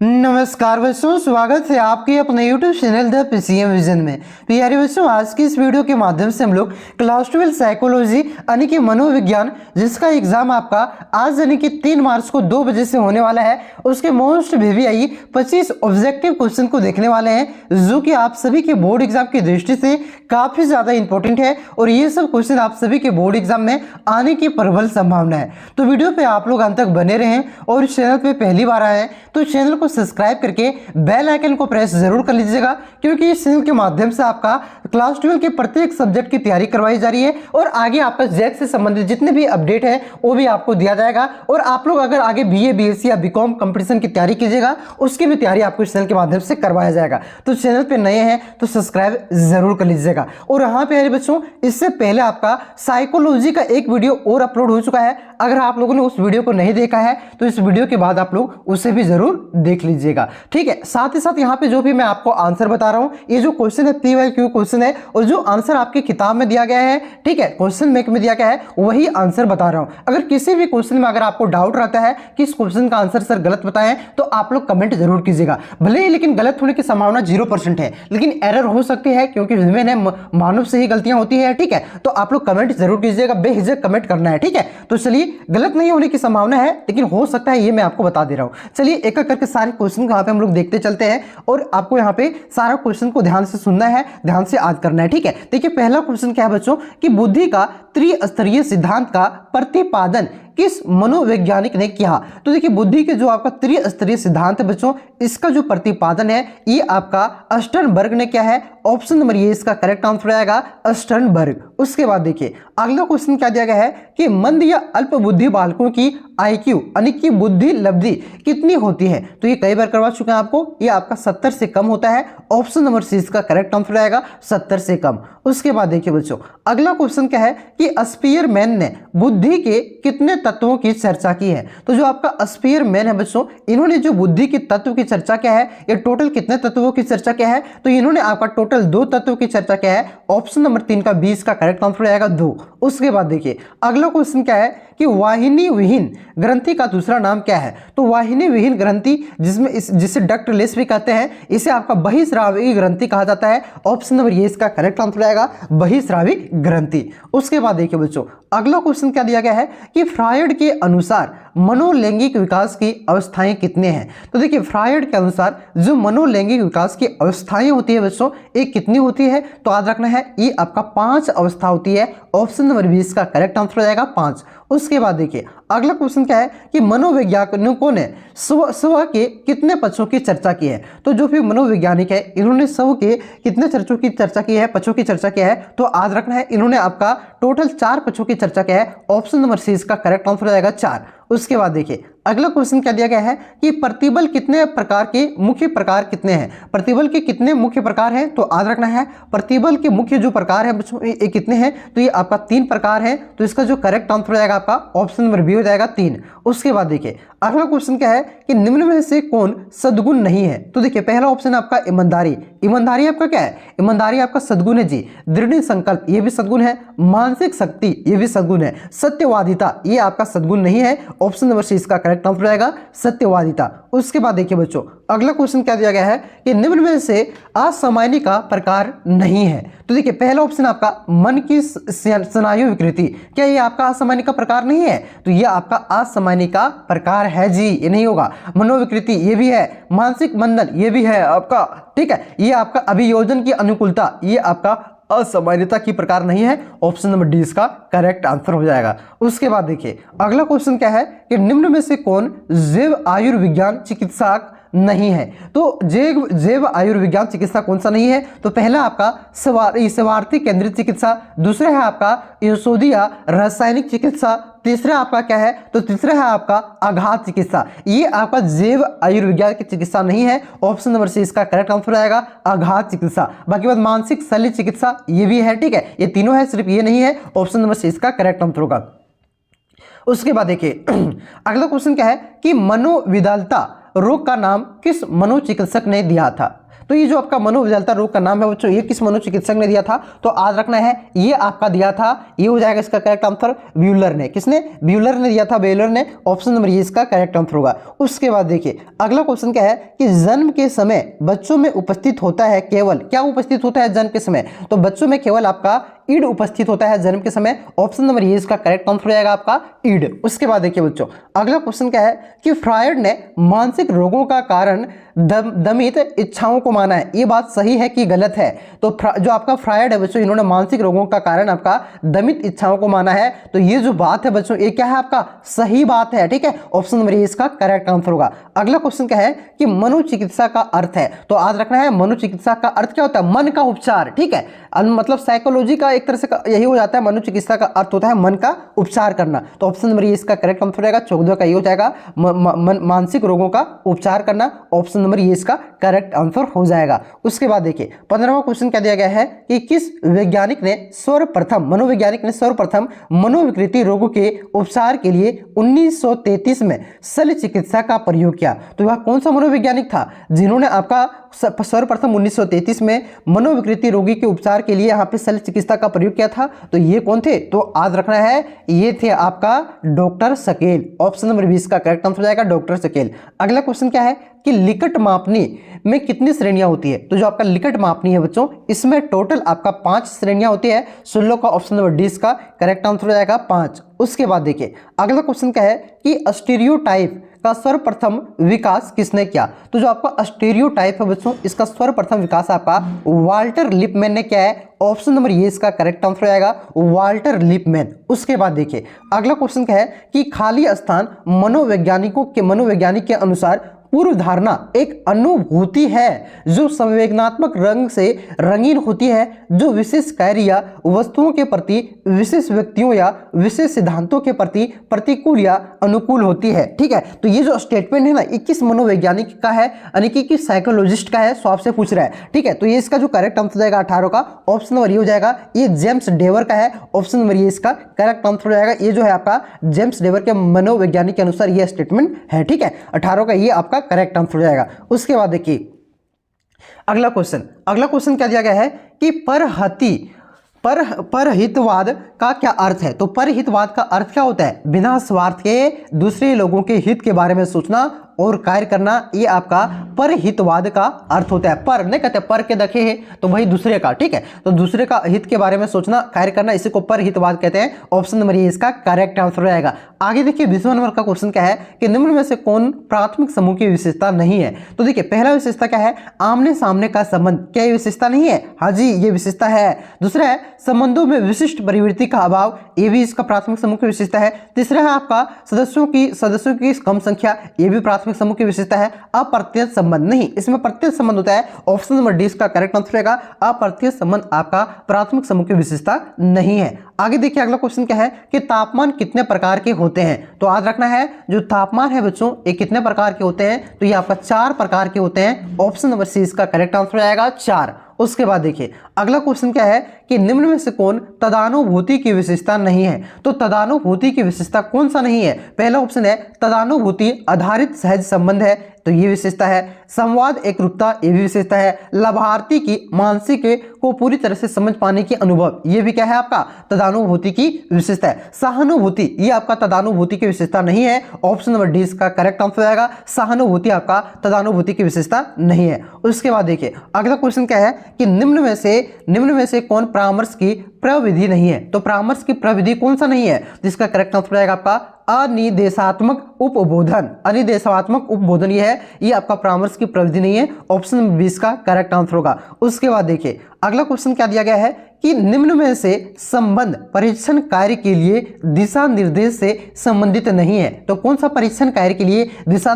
नमस्कार बच्चों, स्वागत है आपके अपने YouTube channel the PCM vision में। प्यारे बच्चों, आज की इस वीडियो के माध्यम से हम लोग क्लास 12 साइकोलॉजी यानी कि मनोविज्ञान, जिसका एग्जाम आपका आज यानी कि 3 मार्च को 2 बजे से होने वाला है, उसके मोस्ट VVI 25 ऑब्जेक्टिव क्वेश्चन को देखने वाले हैं, जो कि आप सभी के बोर्ड एग्जाम की दृष्टि से काफी ज्यादा इंपॉर्टेंट है और ये सब क्वेश्चन आप सभी के बोर्ड एग्जाम में आने की प्रबल संभावना है। तो वीडियो पे आप लोग अंत तक बने रहें और इस चैनल पे पहली बार आए हैं तो चैनल को सब्सक्राइब करके बेल आइकन को प्रेस जरूर कर लीजिएगा, क्योंकि इस चैनल के माध्यम से आपका क्लास 12 के प्रत्येक सब्जेक्ट की तैयारी करवाई जा रही है और आगे आपका जैक से संबंधित जितने भी अपडेट है वो भी आपको दिया जाएगा। और आप लोग अगर आगे BA BSc या BCom कंपटीशन की तैयारी कीजिएगा, उसकी भी तैयारी आपको इस चैनल के माध्यम से करवाया जाएगा। तो चैनल पे नए हैं तो सब्सक्राइब जरूर कर लीजिएगा। और यहाँ पे बच्चों, इससे पहले आपका साइकोलॉजी का एक वीडियो और अपलोड हो चुका है, अगर आप लोगों ने उस वीडियो को नहीं देखा है तो इस वीडियो के बाद आप लोग उसे भी जरूर देख लीजिएगा, ठीक है। साथ ही साथ यहाँ पे जो भी मैं आपको आंसर बता रहा हूँ, ये जो क्वेश्चन है PYQ क्वेश्चन है और जो आंसर आपकी किताब में दिया गया है, ठीक है, क्वेश्चन बैंक में दिया गया है, वही आंसर बता रहा हूँ। अगर किसी भी क्वेश्चन में अगर आपको डाउट रहता है कि इस क्वेश्चन का आंसर सर गलत बताएं, तो आप लोग कमेंट जरूर कीजिएगा। भले ही लेकिन गलत होने की संभावना 0% है, लेकिन एरर हो सकती है, क्योंकि ह्यूमन है, मानव से ही गलतियां होती है, ठीक है। तो आप लोग कमेंट जरूर कीजिएगा, बेहिचक कमेंट करना है, ठीक है। तो चलिए, गलत नहीं होने की संभावना है लेकिन हो सकता है, ये मैं आपको बता दे रहा हूं। चलिए एक एक करके सारे क्वेश्चन को यहाँ पे हम लोग देखते चलते हैं और आपको यहाँ पे सारा क्वेश्चन को ध्यान से सुनना है, ध्यान से याद करना है, ठीक है। देखिए पहला क्वेश्चन क्या है बच्चों, कि बुद्धि का त्रिस्तरीय सिद्धांत का प्रतिपादन किस मनोवैज्ञानिक ने किया। तो देखिए बुद्धि के जो आपका त्रिस्तरीय सिद्धांत है बच्चों, इसका जो प्रतिपादन है ये आपका अस्टर्नबर्ग ने किया है। ऑप्शन नंबर ये इसका करेक्ट आंसर आएगा, अस्टर्नबर्ग। उसके बाद देखिए अगला क्वेश्चन क्या दिया गया है कि मंद या अल्प बुद्धि बालकों की IQ यानी कि बुद्धि लब्धि कितनी होती है। तो ये कई बार करवा चुके हैं आपको, ये आपका 70 से कम होता है। ऑप्शन नंबर सी इसका करेक्ट आंसर आएगा, 70 से कम। उसके बाद देखिए बच्चों अगला क्वेश्चन क्या है कि स्पीयरमैन ने बुद्धि के कितने तत्वों की चर्चा की है। तो जो आपका स्पीयरमैन है बच्चों, इन्होंने जो बुद्धि के तत्व की चर्चा किया है, ये टोटल कितने तत्वों की चर्चा किया है, तो इन्होंने आपका टोटल 2 तत्वों की चर्चा किया है। ऑप्शन नंबर 3 का 20 का करेक्ट आंसर आएगा 2। उसके बाद देखिए अगला क्वेश्चन क्या है कि वाहिनी विहीन ग्रंथि का दूसरा नाम क्या है। तो वाहिनी विहीन ग्रंथि, जिसे डक्टलेस भी कहते हैं, इसे आपका बहिस्रावी ग्रंथि कहा जाता है। ऑप्शन नंबर ये इसका करेक्ट आंसर आएगा, बहिस्रावी ग्रंथि। उसके बाद देखिए बच्चों अगला क्वेश्चन क्या दिया गया है कि फ्रायड के अनुसार मनोलैंगिक विकास की अवस्थाएं कितने हैं। तो देखिए फ्रायड के अनुसार जो मनोलैंगिक विकास की अवस्थाएं होती है बच्चों, ये कितनी होती है, तो याद रखना है ये आपका 5 अवस्था होती है। ऑप्शन नंबर 20 का करेक्ट आंसर हो जाएगा 5। उसके बाद देखिए अगला क्वेश्चन क्या है कि मनोवैज्ञानिकों ने स्व के कितने पक्षों की चर्चा की है। तो जो भी मनोवैज्ञानिक है, इन्होंने स्व के कितने पक्षों की चर्चा की है, पक्षों की चर्चा किया है, तो याद रखना है इन्होंने आपका टोटल 4 पक्षों की चर्चा किया है। ऑप्शन नंबर सी इसका करेक्ट आंसर हो जाएगा 4। उसके बाद देखिए अगला क्वेश्चन क्या दिया गया है कि प्रतिबल कितने प्रकार के मुख्य प्रकार कितने हैं। प्रतिबल के कितने मुख्य प्रकार हैं, तो याद रखना है प्रतिबल के मुख्य जो प्रकार है बच्चों ये कितने हैं, तो ये आपका 3 प्रकार है। तो इसका जो करेक्ट आंसर हो जाएगा आपका ऑप्शन नंबर बी हो जाएगा 3। उसके बाद देखिए अगला क्वेश्चन क्या है कि निम्न में से कौन सद्गुण नहीं है। तो देखिए पहला ऑप्शन आपका ईमानदारी। ईमानदारी आपका क्या है, ईमानदारी आपका सद्गुण है जी। दृढ़ संकल्प ये भी सद्गुण है। मानसिक शक्ति ये भी सद्गुण है। सत्यवादिता ये आपका सद्गुण नहीं है। ऑप्शन नंबर सी इसका करेक्ट आंसर आएगा, सत्यवादिता। उसके बाद देखिए बच्चों अगला क्वेश्चन क्या दिया गया है कि निम्न में से असामान्य का प्रकार नहीं है। तो देखिए पहला ऑप्शन आपका मन की स्नायु विकृति, क्या ये आपका असामान्य का प्रकार नहीं है, तो ये आपका असामान्य का प्रकार है जी, ये नहीं होगा। मनोविकृति ये भी है। मानसिक मंदन ये भी है आपका, ठीक है। ये आपका अभियोजन की अनुकूलता ये आपका असामान्यता की प्रकार नहीं है। ऑप्शन नंबर डी इसका करेक्ट आंसर हो जाएगा। उसके बाद देखिए अगला क्वेश्चन क्या है कि निम्न में से कौन जैव आयुर्विज्ञान चिकित्सक नहीं है। तो जैव आयुर्विज्ञान चिकित्सा कौन सा नहीं है, तो पहला आपका स्वार्थी केंद्रित चिकित्सा, दूसरा है आपका यशोदिया रासायनिक चिकित्सा, तीसरा आपका क्या है, तो तीसरा है आपका आघात चिकित्सा। ये आपका जैव आयुर्विज्ञान की चिकित्सा नहीं है। ऑप्शन नंबर सी इसका करेक्ट आंसर आएगा, आघात चिकित्सा। बाकी बात मानसिक शल्य चिकित्सा ये भी है, ठीक है। ये तीनों है, सिर्फ ये नहीं है। ऑप्शन नंबर सी इसका करेक्ट आंसर होगा। उसके बाद देखिए अगला क्वेश्चन क्या है कि मनोविदलता रोग का नाम किस मनोचिकित्सक ने दिया था? तो ये जो आपका मनोविकलता रोग का नाम है बच्चों, ये किस मनोचिकित्सक ने दिया था? तो आज रखना है, ये आपका दिया था, ये हो जाएगा इसका करेक्ट आंसर ब्यूलर ने। किसने? ब्यूलर ने दिया था, ब्यूलर ने। ऑप्शन नंबर ये इसका करेक्ट आंसर होगा। उसके बाद देखिए अगला क्वेश्चन क्या है कि जन्म के समय बच्चों में उपस्थित होता है केवल, क्या उपस्थित होता है जन्म के समय? तो बच्चों में केवल आपका ईड उपस्थित होता है जन्म के समय। ऑप्शन नंबर ये इसका करेक्ट आंसर हो जाएगा आपका ईड। उसके बाद देखिए बच्चों अगला क्वेश्चन क्या है कि फ्रायड ने मानसिक रोगों का कारण दमित इच्छाओं को माना है, ये बात सही है कि गलत है? तो जो आपका फ्रायड है बच्चों, इन्होंने मानसिक रोगों का कारण आपका दमित इच्छाओं को माना है। तो ये जो बात है बच्चों, ये क्या है आपका सही बात है, ठीक है। ऑप्शन नंबर ये इसका करेक्ट आंसर होगा। अगला क्वेश्चन क्या है कि मनोचिकित्सा का अर्थ है, तो आज रखना है मनोचिकित्सा का अर्थ क्या होता है? मन का उपचार, ठीक है। मतलब साइकोलॉजी का एक तरह से यही हो जाता है, मनोचिकित्सा का अर्थ होता है मन का उपचार करना। तो ऑप्शन नंबर ये इसका करेक्ट आंसर हो जाएगा। 14 का ये हो जाएगा मानसिक रोगों का उपचार करना। ऑप्शन नंबर ये इसका करेक्ट आंसर हो जाएगा। उसके बाद देखिए 15वां क्वेश्चन क्या दिया गया है कि किस वैज्ञानिक ने सर्वप्रथम, मनोवैज्ञानिक ने सर्वप्रथम मनोविकृति रोगों के उपचार के लिए 1933 में शल्य चिकित्सा का प्रयोग किया? तो वह कौन सा मनोवैज्ञानिक था जिन्होंने आपका सर्वप्रथम 1933 में मनोविकृति रोगी के उपचार के लिए यहाँ पे शल्य चिकित्सा का प्रयोग किया था? तो ये कौन थे? तो आज रखना है, ये थे आपका डॉक्टर शकेल। ऑप्शन नंबर 20 का करेक्ट आंसर हो जाएगा डॉक्टर शकेल। अगला क्वेश्चन क्या है कि लिकट मापनी में कितनी श्रेणियां होती है? तो जो आपका लिकट मापनी है बच्चों, इसमें टोटल आपका 5 श्रेणियां होती है। सुन लो का ऑप्शन नंबर डी का करेक्ट आंसर हो जाएगा 5। उसके बाद देखिए अगला क्वेश्चन क्या है कि स्टीरियोटाइप का सर्वप्रथम विकास किसने किया? तो जो आपका स्टीरियोटाइप है बच्चों, इसका सर्वप्रथम विकास आपका वाल्टर लिपमैन ने किया है। ऑप्शन नंबर ये इसका करेक्ट आंसर हो जाएगा वाल्टर लिपमैन। उसके बाद देखिए अगला क्वेश्चन क्या है कि खाली स्थान मनोवैज्ञानिक के अनुसार पूर्व धारणा एक अनुभूति है जो संवेदनात्मक रंग से रंगीन होती है, जो विशेष कार्य या वस्तुओं के प्रति, विशेष व्यक्तियों या विशेष सिद्धांतों के प्रति प्रतिकूल या अनुकूल होती है, ठीक है। तो ये जो स्टेटमेंट है ना, 21 मनोवैज्ञानिक का है, यानी कि साइकोलॉजिस्ट का है, सो आपसे पूछ रहा है, ठीक है। तो ये इसका जो करेक्ट आंसर जाएगा 18 का ऑप्शन नंबर ये हो जाएगा, ये जेम्स डेवर का है। ऑप्शन नंबर ये इसका करेक्ट आंसर हो जाएगा। ये जो है आपका जेम्स डेवर के मनोवैज्ञानिक के अनुसार ये स्टेटमेंट है, ठीक है। 18 का ये आपका करेक्ट आंसर हो जाएगा। उसके बाद देखिए अगला क्वेश्चन क्या दिया गया है कि परहितवाद का क्या अर्थ है? तो परहितवाद का अर्थ क्या होता है? बिना स्वार्थ के दूसरे लोगों के हित के बारे में सोचना और कार्य करना, ये आपका परहितवाद का अर्थ होता है। पर नहीं कहते पर के देखे है तो वही दूसरे का, ठीक है। तो दूसरे का हित के बारे में सोचना, कार्य करना, इसी को परहितवाद कहते हैं। ऑप्शन नंबर ये इसका करेक्ट आंसर रहेगा। आगे देखिए 20वां नंबर का क्वेश्चन क्या है कि निम्न में से कौन प्राथमिक समूह की विशेषता नहीं है? तो देखिए पहला विशेषता क्या है? आमने सामने का संबंध। क्या ये विशेषता नहीं है? हाँ जी, ये विशेषता है। दूसरा है संबंधों में विशिष्ट प्रवृत्ति का अभाव, ये भी इसका प्राथमिक समूह की विशेषता है। तीसरा है आपका सदस्यों की कम संख्या, ये भी प्राथमिक समूह की विशेषता है। अप्रत्यक्ष संबंध नहीं, इसमें प्रत्यक्ष संबंध होता है। ऑप्शन नंबर डी का करेक्ट आंसर रहेगा। अप्रत्यक्ष संबंध आपका प्राथमिक समूह की विशेषता नहीं है। आगे देखिए अगला क्वेश्चन क्या है कि तापमान कितने प्रकार के होते हैं? तो याद रखना है जो तापमान है बच्चों, ये कितने प्रकार के होते हैं? तो ये आपका 4 प्रकार के होते हैं। ऑप्शन नंबर सी इसका करेक्ट आंसर हो जाएगा 4। उसके बाद देखिए अगला क्वेश्चन क्या है कि निम्न में से कौन तदानुभूति की विशेषता नहीं है? तो तदानुभूति की विशेषता कौन सा नहीं है? पहला ऑप्शन है तदानुभूति आधारित सहज संबंध है, तो ये विशेषता है। संवाद एकरूपता, ये भी विशेषता है। लाभार्थी की मानसिक को पूरी तरह से समझ पाने की अनुभव, ये भी क्या है आपका तदानुभूति की विशेषता है। सहानुभूति, ये आपका तदानुभूति की विशेषता नहीं है। ऑप्शन नंबर डी इसका करेक्ट आंसर आएगा। सहानुभूति आपका तदानुभूति की विशेषता नहीं है। उसके बाद देखिए अगला क्वेश्चन क्या है कि निम्न में से कौन परामर्श की प्रविधि नहीं है? तो परामर्श की प्रविधि कौन सा नहीं है? जिसका करेक्ट आंसर आएगा आपका अनिर्देशात्मक उपबोधन। ये है, ये आपका परामर्श की प्रविधि नहीं है। ऑप्शन नंबर 20 का करेक्ट आंसर होगा। उसके बाद देखिए अगला क्वेश्चन क्या दिया गया है कि निम्न में से संबंध परीक्षण कार्य के लिए दिशा निर्देश से संबंधित नहीं है। तो कौन सा परीक्षण कार्य के लिए दिशा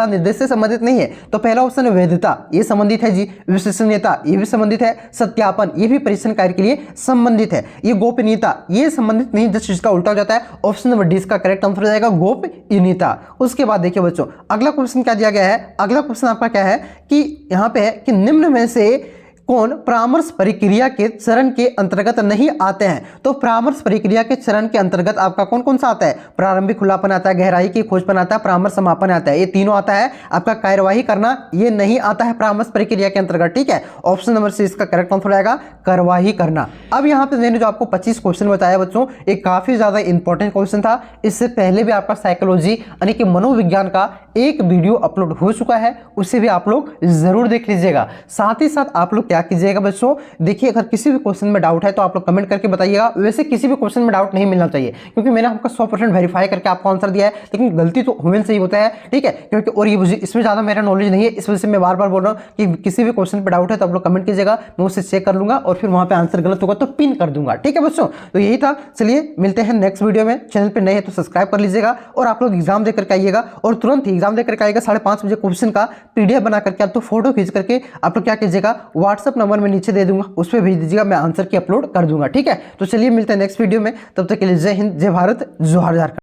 निर्देश से संबंधित नहीं है? तो पहला ऑप्शन है वैधता, ये संबंधित है जी। विश्वसनीयता, ये भी संबंधित है। सत्यापन, ये भी परीक्षण कार्य के लिए संबंधित है। ये गोपनीयता, ये संबंधित नहीं, जिस चीज का उल्टा हो जाता है। ऑप्शन नंबर डी का करेक्ट आंसर हो जाएगा गोपनीयता। उसके बाद देखिए बच्चों अगला क्वेश्चन क्या दिया गया है? अगला क्वेश्चन आपका क्या है कि यहाँ पे है कि निम्न में से कौन परामर्श प्रक्रिया के चरण के अंतर्गत नहीं आते हैं? तो परामर्श प्रक्रिया के चरण के अंतर्गत आपका कौन कौन सा आता है? प्रारंभिक खुलापन आता है, गहराई की खोजपन आता है, परामर्श समापन आता है। ये तीनों आता है। आपका कार्यवाही करना ये नहीं आता है परामर्श प्रक्रिया के अंतर्गत, ठीक है। ऑप्शन नंबर सी इसका करेक्ट आंसर आएगा, कार्यवाही करना। अब यहाँ पे मैंने जो आपको 25 क्वेश्चन बताया बच्चों, ये काफी ज्यादा इंपॉर्टेंट क्वेश्चन था। इससे पहले भी आपका साइकोलॉजी यानी कि मनोविज्ञान का एक वीडियो अपलोड हो चुका है, उसे भी आप लोग जरूर देख लीजिएगा। साथ ही साथ आप लोग क्या कीजिएगा बच्चों, देखिए अगर किसी भी क्वेश्चन में डाउट है तो आप लोग कमेंट करके बताइएगा। वैसे किसी भी क्वेश्चन में डाउट नहीं मिलना चाहिए, क्योंकि मैंने आपका 100% वेरीफाई करके आपको आंसर दिया है, लेकिन गलती तो ह्यूमन से ही होता है, ठीक है। क्योंकि और ये इसमें ज्यादा मेरा नॉलेज नहीं है, इस वजह से मैं बार बार बोल रहा हूँ कि किसी भी क्वेश्चन पर डाउट है तो आप लोग कमेंट कीजिएगा, मैं उसे चेक कर लूंगा और फिर वहां पे आंसर गलत होगा तो पिन कर दूंगा, ठीक है बच्चों। तो यही था, चलिए मिलते हैं नेक्स्ट वीडियो में। चैनल पे नए हैं तो सब्सक्राइब कर लीजिएगा और आप लोग एग्जाम देकर के आइएगा और तुरंत ही एग्जाम देकर के आइएगा। 5:30 बजे क्वेश्चन का पीडीएफ बना करके आप तो फोटो खींच करके आप लोग क्या कीजिएगा, व्हाट्सएप नंबर में नीचे दे दूंगा, उस पर भेज दीजिएगा, मैं आंसर की अपलोड कर दूंगा, ठीक है। तो चलिए मिलते हैं नेक्स्ट वीडियो में, तब तक के लिए जय हिंद, जय भारत, जोहार झारखंड।